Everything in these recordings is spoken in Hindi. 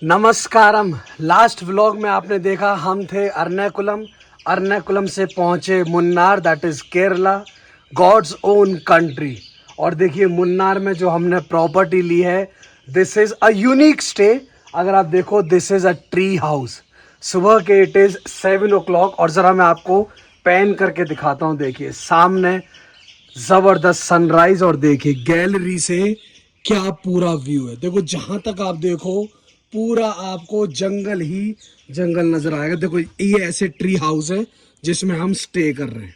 नमस्कारम। लास्ट व्लॉग में आपने देखा हम थे अर्नाकुलम। अर्नाकुलम से पहुंचे Munnar, that is Kerala, God's own country. और देखिए मुन्नार में जो हमने प्रॉपर्टी ली है, this is a unique stay. अगर आप देखो, this is a tree house. सुबह के इट इज 7 o'clock और ज़रा मैं आपको पैन करके दिखाता हूँ। देखिए सामने जबरदस्त सनराइज और देखिए गैलरी से क्या पूरा व्यू है। देखो जहां तक आप देखो पूरा आपको जंगल ही जंगल नजर आएगा। देखो ये ऐसे ट्री हाउस है जिसमें हम स्टे कर रहे हैं।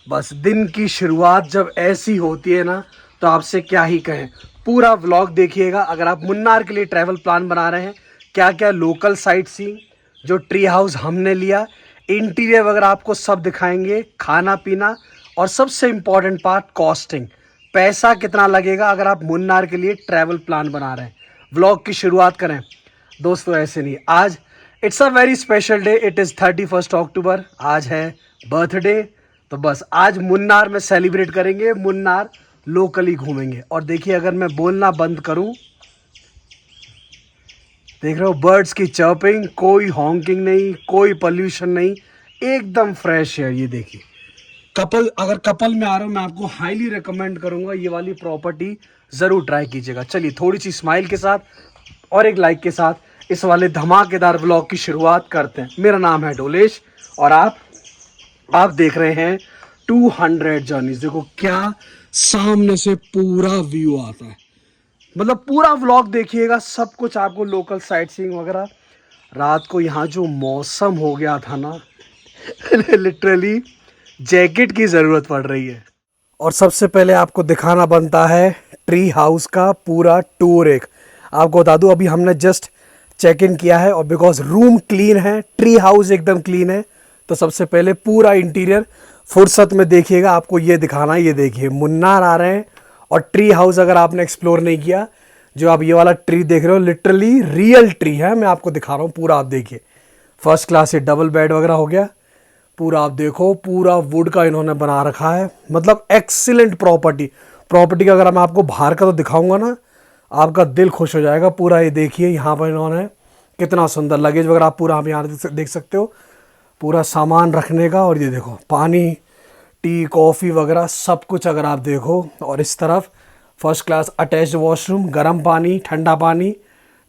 बस दिन की शुरुआत जब ऐसी होती है ना, तो आपसे क्या ही कहें। पूरा व्लॉग देखिएगा। अगर आप मुन्नार के लिए ट्रैवल प्लान बना रहे हैं, क्या क्या लोकल साइट सीइंग, जो ट्री हाउस हमने लिया, इंटीरियर वगैरह आपको सब दिखाएंगे, खाना पीना और सबसे इम्पॉर्टेंट पार्ट कॉस्टिंग, पैसा कितना लगेगा अगर आप मुन्नार के लिए ट्रैवल प्लान बना रहे हैं। व्लॉग की शुरुआत करें दोस्तों ऐसे नहीं। आज it's a very special day, it is 31 अक्टूबर। आज है बर्थडे। तो बस आज मुन्नार में सेलिब्रेट करेंगे, मुन्नार लोकली घूमेंगे। और देखिए अगर मैं बोलना बंद करूं, देख रहे हो बर्ड्स की चर्पिंग, कोई हॉन्किंग नहीं, कोई पोल्यूशन नहीं, एकदम फ्रेश है। ये देखिए अगर कपल में आ रहा हूं, मैं आपको हाईली रिकमेंड करूंगा ये वाली प्रॉपर्टी जरूर ट्राई कीजिएगा। चलिए थोड़ी सी स्माइल के साथ और एक लाइक के साथ इस वाले धमाकेदार व्लॉग की शुरुआत करते हैं। मेरा नाम है डोलेश और आप देख रहे हैं 200 जर्नीज। देखो क्या सामने से पूरा व्यू आता है। मतलब पूरा व्लॉग देखिएगा, सब कुछ आपको लोकल साइट सीइंग वगैरह। रात को यहाँ जो मौसम हो गया था ना लिटरली जैकेट की ज़रूरत पड़ रही है। और सबसे पहले आपको दिखाना बनता है ट्री हाउस का पूरा टूर। एक आपको बता दूं, अभी हमने जस्ट चेक इन किया है और बिकॉज रूम क्लीन है, ट्री हाउस एकदम क्लीन है, तो सबसे पहले पूरा इंटीरियर फुर्सत में देखिएगा। आपको ये दिखाना है। ये देखिए मुन्नार आ रहे हैं और ट्री हाउस अगर आपने एक्सप्लोर नहीं किया, जो आप ये वाला ट्री देख रहे हो लिटरली रियल ट्री है, मैं आपको दिखा रहा हूँ पूरा। आप देखिए फर्स्ट क्लास, ये डबल बेड वगैरह हो गया पूरा। आप देखो पूरा वुड का इन्होंने बना रखा है, मतलब एक्सीलेंट प्रॉपर्टी का अगर मैं आपको बाहर का तो दिखाऊंगा ना, आपका दिल खुश हो जाएगा पूरा। ये देखिए यहाँ पर इन्होंने कितना सुंदर लगेज वगैरह आप पूरा आप यहाँ देख सकते हो, पूरा सामान रखने का। और ये देखो पानी, टी, कॉफ़ी वगैरह सब कुछ अगर आप देखो। और इस तरफ फर्स्ट क्लास अटैच्ड वॉशरूम, गर्म पानी, ठंडा पानी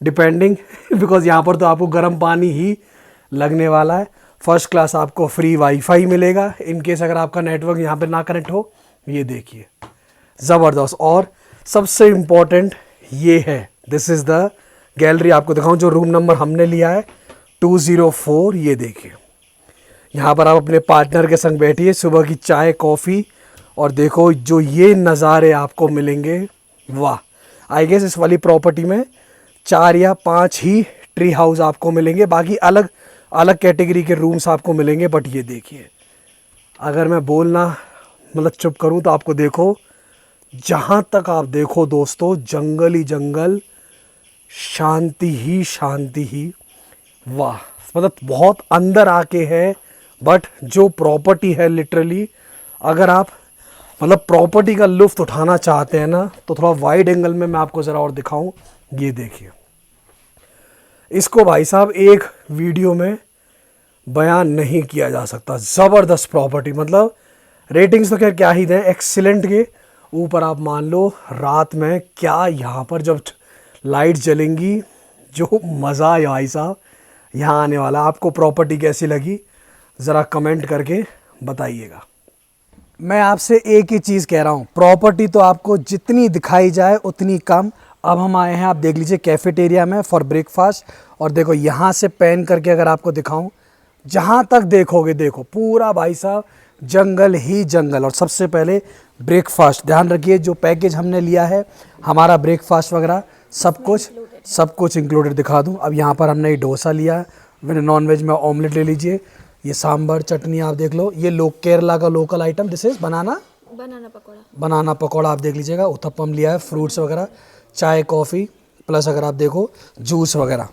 डिपेंडिंग बिकॉज यहाँ पर तो आपको गर्म पानी ही लगने वाला है। फर्स्ट क्लास आपको फ्री वाईफाई मिलेगा इन केस अगर आपका नेटवर्क यहाँ पे ना कनेक्ट हो। ये देखिए ज़बरदस्त। और सबसे इम्पॉर्टेंट ये है, दिस इज़ द गैलरी। आपको दिखाऊं जो रूम नंबर हमने लिया है 204। ये देखिए यहाँ पर आप अपने पार्टनर के संग बैठिए, सुबह की चाय कॉफ़ी और देखो जो ये नज़ारे आपको मिलेंगे, वाह। आई गेस इस वाली प्रॉपर्टी में 4 या 5 ही ट्री हाउस आपको मिलेंगे, बाकी अलग अलग कैटेगरी के रूम्स आपको मिलेंगे। बट ये देखिए अगर मैं बोलना मतलब चुप करूं तो आपको देखो जहाँ तक आप देखो दोस्तों जंगल ही जंगल, शांति ही, वाह। मतलब बहुत अंदर आके है। बट जो प्रॉपर्टी है लिटरली, अगर आप मतलब प्रॉपर्टी का लुफ्त उठाना चाहते हैं ना, तो थोड़ा वाइड एंगल में मैं आपको ज़रा और दिखाऊं। ये देखिए इसको भाई साहब एक वीडियो में बयान नहीं किया जा सकता। ज़बरदस्त प्रॉपर्टी, मतलब रेटिंग्स तो खैर क्या ही दें, एक्सीलेंट के ऊपर आप मान लो रात में क्या यहाँ पर जब लाइट जलेंगी, जो मज़ा है भाई साहब यहाँ आने वाला। आपको प्रॉपर्टी कैसी लगी ज़रा कमेंट करके बताइएगा। मैं आपसे एक ही चीज़ कह रहा हूँ, प्रॉपर्टी तो आपको जितनी दिखाई जाए उतनी कम। अब हम आए हैं, आप देख लीजिए कैफेटेरिया में फॉर ब्रेकफास्ट। और देखो यहाँ से पैन करके अगर आपको दिखाऊं, जहाँ तक देखोगे देखो पूरा भाई साहब जंगल ही जंगल। और सबसे पहले ब्रेकफास्ट ध्यान रखिए, जो पैकेज हमने लिया है हमारा ब्रेकफास्ट वगैरह सब कुछ इंक्लूडेड दिखा दूँ। अब यहाँ पर हमने ये डोसा लिया, नॉन वेज में ऑमलेट ले लीजिए, ये सांभर चटनी आप देख लो, ये केरला का local item, this is banana pakora आप देख लीजिएगा, उत्तपम लिया है, फ्रूट्स वगैरह, चाय कॉफ़ी, प्लस अगर आप देखो जूस वगैरह।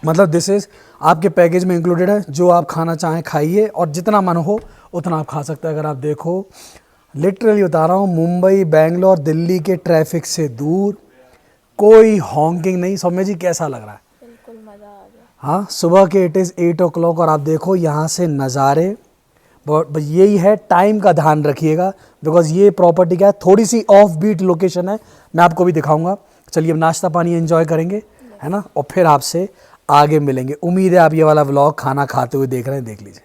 मतलब दिस इज़ आपके पैकेज में इंक्लूडेड है। जो आप खाना चाहें खाइए और जितना मन हो उतना आप खा सकते हैं। अगर आप देखो लिटरली बता रहा हूँ, मुंबई, बेंगलोर, दिल्ली के ट्रैफिक से दूर, कोई हॉन्किंग नहीं। सौम्य जी कैसा लग रहा है? हाँ, सुबह के इट इज़ 8 o'clock और आप देखो यहाँ से नज़ारे। बट यही है, टाइम का ध्यान रखिएगा बिकॉज ये प्रॉपर्टी क्या है, थोड़ी सी ऑफ बीट लोकेशन है। मैं आपको भी दिखाऊंगा। चलिए अब नाश्ता पानी एंजॉय करेंगे, है ना, और फिर आपसे आगे मिलेंगे। उम्मीद है आप ये वाला व्लॉग खाना खाते हुए देख रहे हैं, देख लीजिए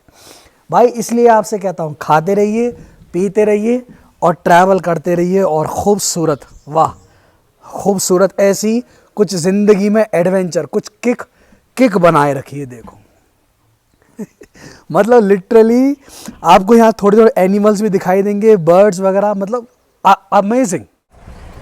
भाई। इसलिए आपसे कहता हूँ खाते रहिए, पीते रहिए और ट्रैवल करते रहिए। और खूबसूरत, वाह खूबसूरत ऐसी कुछ ज़िंदगी में एडवेंचर, कुछ किक बनाए रखिए। देखो मतलब लिटरली आपको यहाँ थोड़े थोड़े एनिमल्स भी दिखाई देंगे, बर्ड्स वगैरह, मतलब अमेजिंग।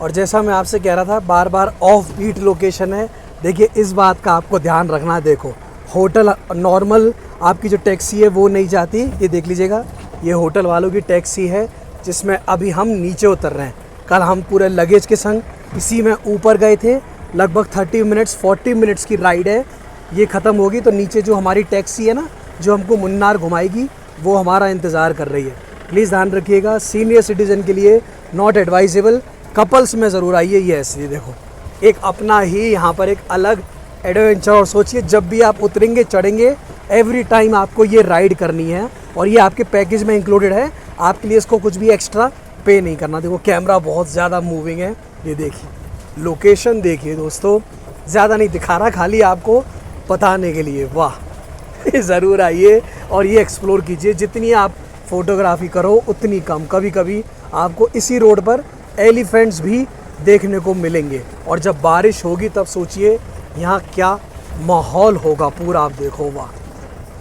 और जैसा मैं आपसे कह रहा था, बार बार ऑफ बीट लोकेशन है। देखिए इस बात का आपको ध्यान रखना है। देखो होटल नॉर्मल आपकी जो टैक्सी है वो नहीं जाती, ये देख लीजिएगा, ये होटल वालों की टैक्सी है जिसमें अभी हम नीचे उतर रहे हैं। कल हम पूरे लगेज के संग इसी में ऊपर गए थे। लगभग 40 मिनट्स की राइड है। ये ख़त्म होगी तो नीचे जो हमारी टैक्सी है ना, जो हमको मुन्नार घुमाएगी, वो हमारा इंतज़ार कर रही है। प्लीज़ ध्यान रखिएगा, सीनियर सिटीज़न के लिए नॉट एडवाइजेबल, कपल्स में ज़रूर आइए। ये ऐसे देखो एक अपना ही यहाँ पर एक अलग एडवेंचर। और सोचिए जब भी आप उतरेंगे चढ़ेंगे, एवरी टाइम आपको ये राइड करनी है और ये आपके पैकेज में इंक्लूडेड है। आपके लिए इसको कुछ भी एक्स्ट्रा पे नहीं करना। देखो कैमरा बहुत ज़्यादा मूविंग है, ये देखिए लोकेशन देखिए दोस्तों, ज़्यादा नहीं दिखा रहा, खाली आपको बताने के लिए। वाह ज़रूर आइए और ये एक्सप्लोर कीजिए। जितनी आप फोटोग्राफी करो उतनी कम। कभी कभी आपको इसी रोड पर एलिफेंट्स भी देखने को मिलेंगे और जब बारिश होगी तब सोचिए यहाँ क्या माहौल होगा पूरा। आप देखो, वाह।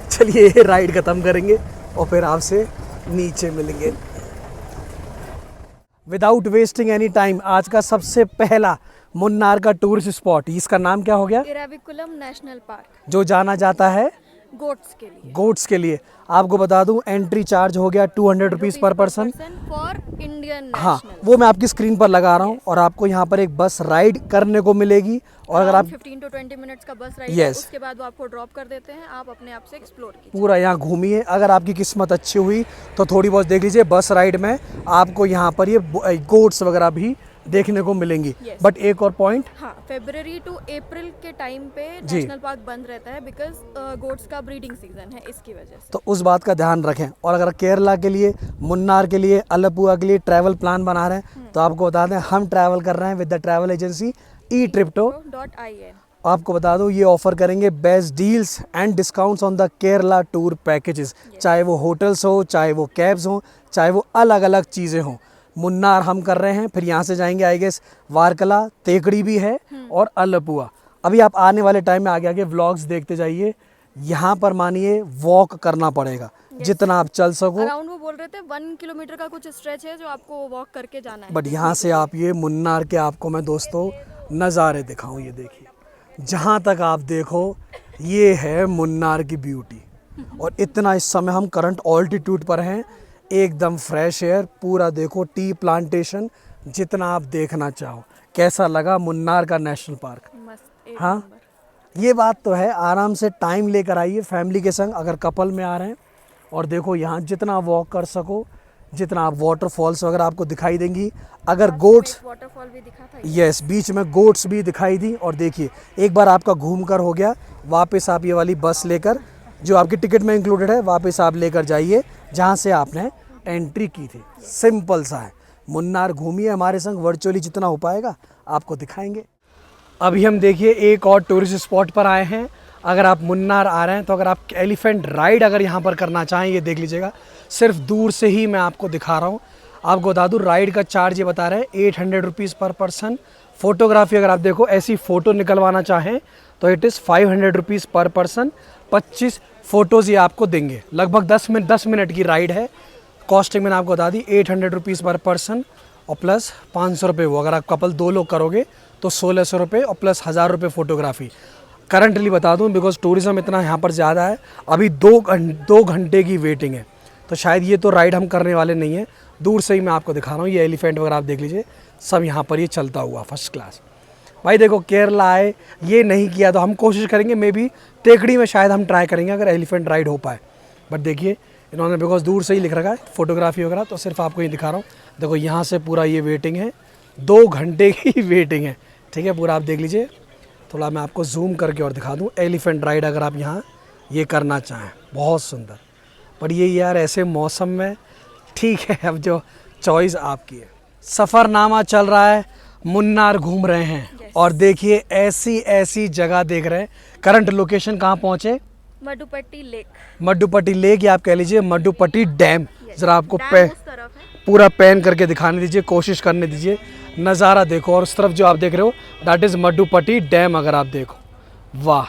चलिए ये राइड ख़त्म करेंगे और फिर आपसे नीचे मिलेंगे। विदाउट वेस्टिंग एनी टाइम, आज का सबसे पहला मुन्नार का टूरिस्ट स्पॉट, इसका नाम क्या हो गया? इराविकुलम नेशनल पार्क, जो जाना जाता है गोट्स के लिए। आपको बता दूं एंट्री चार्ज हो गया 200 रुपीज़ पर पर्सन फॉर इंडियन। हाँ, वो मैं आपकी स्क्रीन पर लगा रहा हूँ। और आपको यहाँ पर एक बस राइड करने को मिलेगी और अगर आप 15 to 20 मिनट्स का बस राइड Yes. उसके बाद वो आपको ड्रॉप कर देते हैं। आप अपने आप से एक्सप्लोर कीजिए, पूरा यहाँ घूमिए। अगर आपकी किस्मत अच्छी हुई तो थोड़ी बहुत देख लीजिए। बस राइड में आपको यहाँ पर ये गोट्स वगैरह भी देखने को मिलेंगी। बट एक और पॉइंट, हाँ, फरवरी टू अप्रैल के टाइम पे नेशनल पार्क बंद रहता है बिकॉज गोट्स का ब्रीडिंग सीजन है, इसकी वजह से। तो उस बात का ध्यान रखें। और अगर केरला के लिए, मुन्नार के लिए, अलपुआ के लिए ट्रैवल प्लान बना रहे हैं तो आपको बता दें हम ट्रैवल कर रहे हैं with the travel agency eTripto.in। आपको बता दो ये ऑफर करेंगे best deals and discounts on the Kerala tour packages. चाहे वो होटल्स हो, चाहे वो कैब्स हो, चाहे वो अलग अलग चीज़ें हों। मुन्नार हम कर रहे हैं, फिर यहाँ से जाएंगे आई गेस वारकला, तेकड़ी भी है और अलपुआ। अभी आप आने वाले टाइम में आगे आगे व्लॉग्स देखते जाइए। यहाँ पर मानिए वॉक करना पड़ेगा जितना आप चल सको। अराउंड वो बोल रहे थे 1 किलोमीटर का कुछ स्ट्रेच है जो आपको वॉक करके जाना है। बट यहाँ से आप ये मुन्नार के आपको मैं दोस्तों नज़ारे दिखाऊं। ये देखिए जहाँ तक आप देखो ये है मुन्नार की ब्यूटी। और इतना इस समय हम करंट ऑल्टीट्यूड पर हैं, एकदम फ्रेश एयर, पूरा देखो टी प्लांटेशन, जितना आप देखना चाहो। कैसा लगा मुन्नार का नेशनल पार्क? मस्त, हाँ, ये बात तो है। आराम से टाइम लेकर आइए फैमिली के संग, अगर कपल में आ रहे हैं। और देखो यहाँ जितना वॉक कर सको, जितना आप वाटरफॉल्स वगैरह आपको दिखाई देंगी। अगर गोट्स, वाटरफॉल भी दिखा था। यस, बीच में गोट्स भी दिखाई दी। और देखिए एक बार आपका घूम कर हो गया, वापस आप ये वाली बस लेकर, जो आपकी टिकट में इंक्लूडेड है, वापस आप लेकर जाइए जहाँ से आपने एंट्री की थी। सिंपल सा है। मुन्नार घूमिए हमारे संग, वर्चुअली जितना हो पाएगा आपको दिखाएंगे। अभी हम देखिए एक और टूरिस्ट स्पॉट पर आए हैं। अगर आप मुन्नार आ रहे हैं तो अगर आप एलिफेंट राइड अगर यहाँ पर करना चाहें, ये देख लीजिएगा, सिर्फ दूर से ही मैं आपको दिखा रहा हूँ। आपको बता दूँ राइड का चार्ज ये बता रहे हैं 800 रुपीज़ पर पर्सन। फोटोग्राफी अगर आप देखो ऐसी फ़ोटो निकलवाना चाहें तो इट इज़ 500 रुपीज़ पर पर्सन। 25 फ़ोटोज़ ये आपको देंगे। लगभग 10 मिनट की राइड है। कॉस्टिंग मैंने आपको बता दी 800 रुपीज़ पर पर्सन और प्लस 500 रुपये वो। अगर आप कपल 2 लोग करोगे तो 1600 रुपये और प्लस 1000 रुपये फ़ोटोग्राफी। करंटली बता दूं बिकॉज टूरिज़्म इतना यहाँ पर ज़्यादा है, अभी 2 घंटे की वेटिंग है, तो शायद ये तो राइड हम करने वाले नहीं हैं। दूर से ही मैं आपको दिखा रहा हूँ। ये एलिफेंट वगैरह आप देख लीजिए, सब यहाँ पर ये चलता हुआ फर्स्ट क्लास। भाई देखो केरला आए, ये नहीं किया तो हम कोशिश करेंगे मे बी तेकड़ी में शायद हम ट्राई करेंगे अगर एलिफेंट राइड हो पाए। बट देखिए इन्होंने बिकॉज दूर से ही लिख रखा है फोटोग्राफी वगैरह, तो सिर्फ आपको ये दिखा रहा हूँ। देखो यहाँ से पूरा ये वेटिंग है, 2 घंटे की वेटिंग है, ठीक है, पूरा आप देख लीजिए। थोड़ा मैं आपको जूम करके और दिखा दूँ। एलिफेंट राइड अगर आप यहाँ ये करना चाहें, बहुत सुंदर। पर ये यार ऐसे मौसम में ठीक है, अब जो चॉइस आपकी है। सफ़रनामा चल रहा है, मुन्नार घूम रहे हैं और देखिए ऐसी ऐसी जगह देख रहे हैं। करंट लोकेशन कहाँ पहुँचे? मड्डुपट्टी लेक। मड्डुपट्टी लेक या आप कह लीजिए मड्डुपट्टी डैम। ज़रा आपको डैम उस तरफ है। पूरा पैन करके दिखाने दीजिए, कोशिश करने दीजिए, नज़ारा देखो। और उस तरफ जो आप देख रहे हो दैट इज़ मड्डुपट्टी डैम। अगर आप देखो, वाह,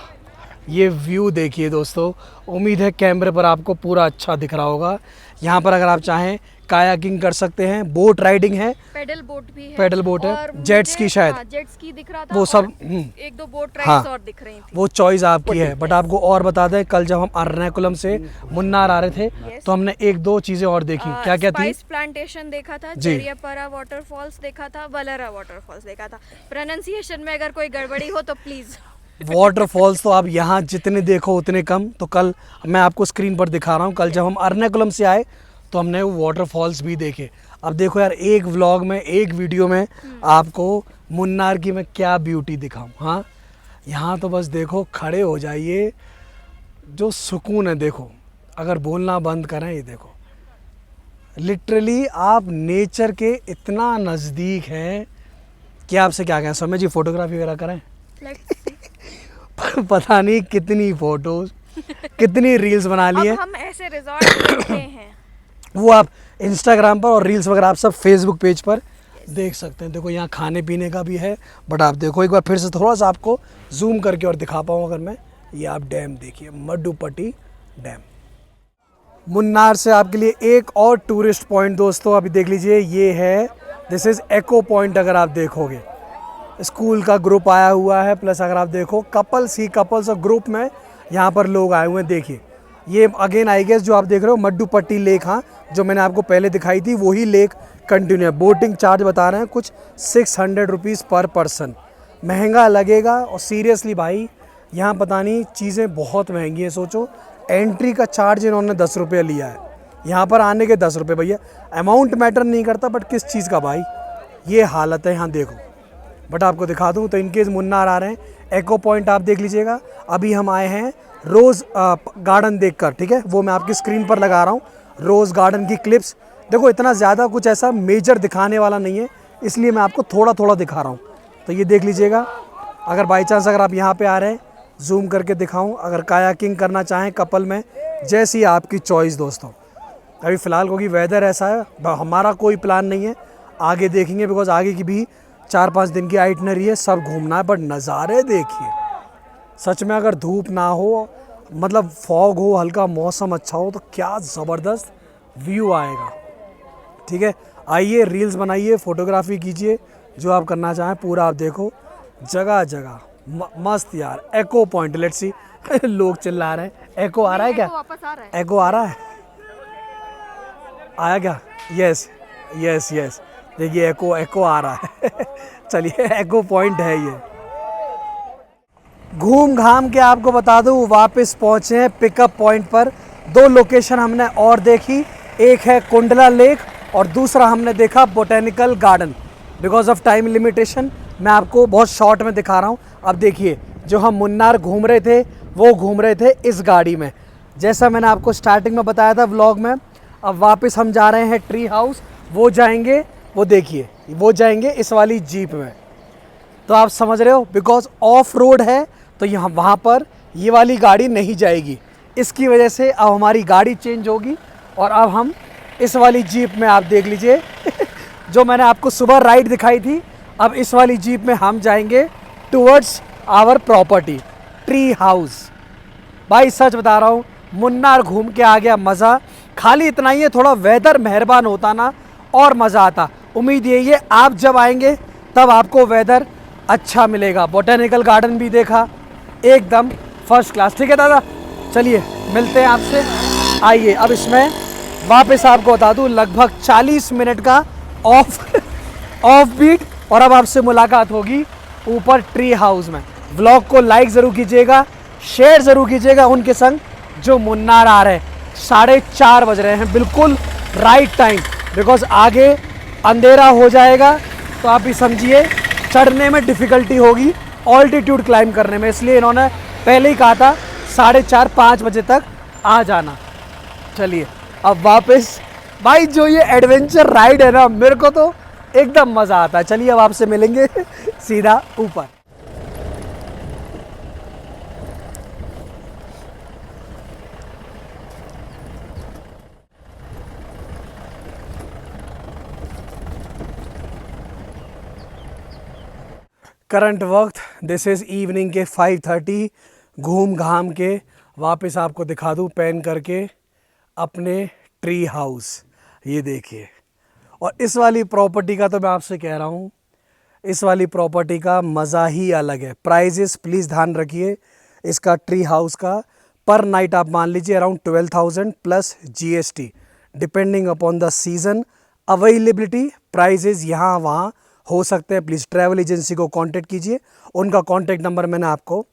ये व्यू देखिए दोस्तों। उम्मीद है कैमरे पर आपको पूरा अच्छा दिख रहा होगा। यहाँ पर अगर आप चाहें कायाकिंग कर सकते हैं, बोट राइडिंग है, पेडल बोट भी है, पेडल बोट है, और जेट मुझे- स्की शायद, हाँ, जेट स्की दिख रहा था, वो सब और एक दो बोट हाँ, राइड्स और दिख रही थी। वो चॉइस आपकी है। बट आपको और बता दें, कल जब हम अर्नाकुलम से मुन्नार आ रहे थे तो हमने एक दो चीज़ें और देखी। क्या क्या थी? स्पाइस प्लांटेशन देखा था, जी। जेरियापारा वाटरफॉल्स देखा था, वलरा वाटरफॉल्स देखा था। प्रोनाउंसिएशन में अगर कोई गड़बड़ी हो तो प्लीज। वाटरफॉल्स तो आप यहाँ जितने देखो उतने कम। तो कल मैं आपको स्क्रीन पर दिखा रहा हूँ, कल जब हम अर्नाकुलम से आए तो हमने वो वाटरफॉल्स भी देखे। अब देखो यार, एक व्लॉग में, एक वीडियो में आपको मुन्नार की मैं क्या ब्यूटी दिखाऊं। हाँ, यहाँ तो बस देखो, खड़े हो जाइए, जो सुकून है देखो। अगर बोलना बंद करें, ये देखो, लिटरली आप नेचर के इतना नज़दीक हैं कि आपसे क्या कहें। समय जी फोटोग्राफी वगैरह करें? पर पता नहीं कितनी फोटोज, कितनी रील्स बना ली है। अब हम ऐसे रिजॉर्ट देखते हैं, वो आप इंस्टाग्राम पर और रील्स वगैरह आप सब फेसबुक पेज पर देख सकते हैं। देखो यहाँ खाने पीने का भी है। बट आप देखो एक बार फिर से थोड़ा सा आपको जूम करके और दिखा पाऊँ अगर मैं, ये आप डैम देखिए, मड्डुपट्टी डैम। मुन्नार से आपके लिए एक और टूरिस्ट पॉइंट दोस्तों अभी देख लीजिए, ये है, दिस इज़ एको पॉइंट। अगर आप देखोगे, स्कूल का ग्रुप आया हुआ है, प्लस अगर आप देखो कपल्स ही कपल्स और ग्रुप में यहाँ पर लोग आए हुए हैं। देखिए ये अगेन आई गेस जो आप देख रहे हो मड्डुपट्टी लेक, हाँ, जो मैंने आपको पहले दिखाई थी वही लेक कंटिन्यू है। बोटिंग चार्ज बता रहे हैं कुछ 600 रुपीज़ पर पर्सन। महंगा लगेगा, और सीरियसली भाई यहाँ पता नहीं चीज़ें बहुत महंगी हैं। सोचो, एंट्री का चार्ज इन्होंने 10 रुपये लिया है, यहाँ पर आने के 10 रुपये। भैया अमाउंट मैटर नहीं करता, बट किस चीज़ का भाई, ये हालत है यहाँ देखो। बट आपको दिखा दूँ तो इनकेस मुन्नार आ रहे हैं, एको पॉइंट आप देख लीजिएगा। अभी हम आए हैं रोज़ गार्डन देखकर, ठीक है, वो मैं आपकी स्क्रीन पर लगा रहा हूँ, रोज़ गार्डन की क्लिप्स। देखो इतना ज़्यादा कुछ ऐसा मेजर दिखाने वाला नहीं है, इसलिए मैं आपको थोड़ा थोड़ा दिखा रहा हूँ। तो ये देख लीजिएगा। अगर बाई चांस अगर आप यहाँ पे आ रहे हैं, जूम करके दिखाऊँ, अगर कायाकिंग करना चाहें कपल में, जैसी आपकी चॉइस दोस्तों। अभी फ़िलहाल क्योंकि वेदर ऐसा है, हमारा कोई प्लान नहीं है, आगे देखेंगे, बिकॉज आगे की भी 4-5 दिन की आइटनरी है, सब घूमना है। बट नज़ारे देखिए सच में, अगर धूप ना हो, मतलब फॉग हो, हल्का मौसम अच्छा हो, तो क्या ज़बरदस्त व्यू आएगा। ठीक है, आइए रील्स बनाइए, फोटोग्राफी कीजिए, जो आप करना चाहें पूरा आप देखो, जगह जगह मस्त यार। एको पॉइंट, लेट्स सी लोग चिल्ला रहे हैं। एको आ रहा है क्या? वापस आ रहा है। एको आ रहा है, आया क्या? यस यस यस, देखिए एको एको आ रहा है चलिए, एको पॉइंट है ये। घूम घाम के आपको बता दूं, वापस पहुंचे हैं पिकअप पॉइंट पर। 2 लोकेशन हमने और देखी, एक है कुंडला लेक और दूसरा हमने देखा botanical garden. Because of time limitation मैं आपको बहुत शॉर्ट में दिखा रहा हूं। अब देखिए, जो हम मुन्नार घूम रहे थे वो घूम रहे थे इस गाड़ी में, जैसा मैंने आपको स्टार्टिंग में बताया था व्लॉग में। अब वापस हम जा रहे हैं ट्री हाउस, वो जाएंगे, वो देखिए, वो जाएंगे इस वाली जीप में। तो आप समझ रहे हो, बिकॉज ऑफ रोड है तो यहाँ वहाँ पर ये वाली गाड़ी नहीं जाएगी। इसकी वजह से अब हमारी गाड़ी चेंज होगी और अब हम इस वाली जीप में, आप देख लीजिए जो मैंने आपको सुबह राइड दिखाई थी, अब इस वाली जीप में हम जाएंगे towards our property tree house. भाई सच बता रहा हूँ, मुन्नार घूम के आ गया मज़ा। खाली इतना ही है, थोड़ा वेदर मेहरबान होता ना और मज़ा आता। उम्मीद यही है आप जब आएंगे तब आपको वेदर अच्छा मिलेगा। बोटेनिकल गार्डन भी देखा, एकदम फर्स्ट क्लास। ठीक है दादा, चलिए मिलते हैं आपसे। आइए अब इसमें वापस आपको बता दूं, लगभग 40 मिनट का ऑफ बीट, और अब आपसे मुलाकात होगी ऊपर ट्री हाउस में। व्लॉग को लाइक ज़रूर कीजिएगा, शेयर ज़रूर कीजिएगा उनके संग जो मुन्नार आ रहे हैं। 4:30 बज रहे हैं, बिल्कुल राइट टाइम, बिकॉज आगे अंधेरा हो जाएगा तो आप भी समझिए चढ़ने में डिफ़िकल्टी होगी। ऑल्टीट्यूड क्लाइम करने में, इसलिए इन्होंने पहले ही कहा था 4:30-5 बजे तक आ जाना। चलिए अब वापस, भाई जो ये एडवेंचर राइड है ना, मेरे को तो एकदम मज़ा आता है। चलिए अब आपसे मिलेंगे सीधा ऊपर। करंट वक्त दिस इज़ इवनिंग के 5:30। घूम घाम के वापस आपको दिखा दूँ पहन करके अपने ट्री हाउस। ये देखिए, और इस वाली प्रॉपर्टी का तो मैं आपसे कह रहा हूँ, इस वाली प्रॉपर्टी का मज़ा ही अलग है। प्राइजेस प्लीज़ ध्यान रखिए इसका, ट्री हाउस का पर नाइट आप मान लीजिए around 12,000 plus GST depending upon the season. Availability prices यहाँ वहाँ हो सकते हैं। प्लीज़ ट्रैवल एजेंसी को कांटेक्ट कीजिए, उनका कांटेक्ट नंबर मैंने आपको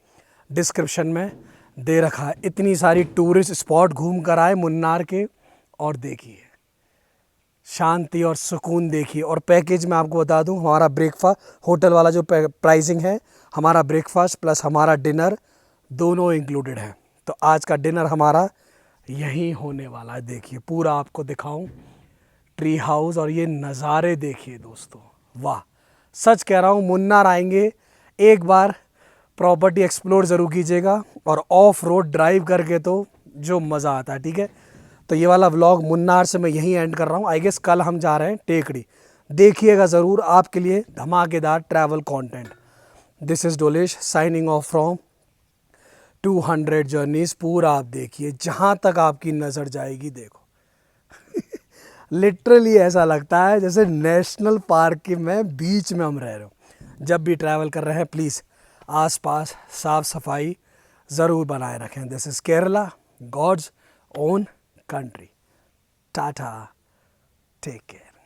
डिस्क्रिप्शन में दे रखा है। इतनी सारी टूरिस्ट स्पॉट घूम कर आए मुन्नार के, और देखिए शांति और सुकून देखिए। और पैकेज में आपको बता दूं, हमारा ब्रेकफास्ट होटल वाला जो प्राइसिंग है, हमारा ब्रेकफास्ट प्लस हमारा डिनर दोनों इंक्लूडेड है। तो आज का डिनर हमारा यहीं होने वाला है। देखिए पूरा आपको दिखाऊं ट्री हाउस, और ये नज़ारे देखिए दोस्तों, वाह। सच कह रहा हूँ, मुन्नार आएंगे एक बार प्रॉपर्टी एक्सप्लोर ज़रूर कीजिएगा, और ऑफ रोड ड्राइव करके तो जो मज़ा आता है। ठीक है, तो ये वाला व्लॉग मुन्नार से मैं यहीं एंड कर रहा हूँ। आई गेस कल हम जा रहे हैं टेकड़ी, देखिएगा ज़रूर, आपके लिए धमाकेदार travel content. This is Dolesh signing off from 200 journeys. पूरा आप देखिए, जहाँ तक आपकी नज़र जाएगी देखो लिटरली ऐसा लगता है जैसे नेशनल पार्क के में बीच में हम रह रहे हो। जब भी ट्रैवल कर रहे हैं प्लीज़ आसपास साफ़ सफाई ज़रूर बनाए रखें। This is Kerala, God's own country. Tata. Take care.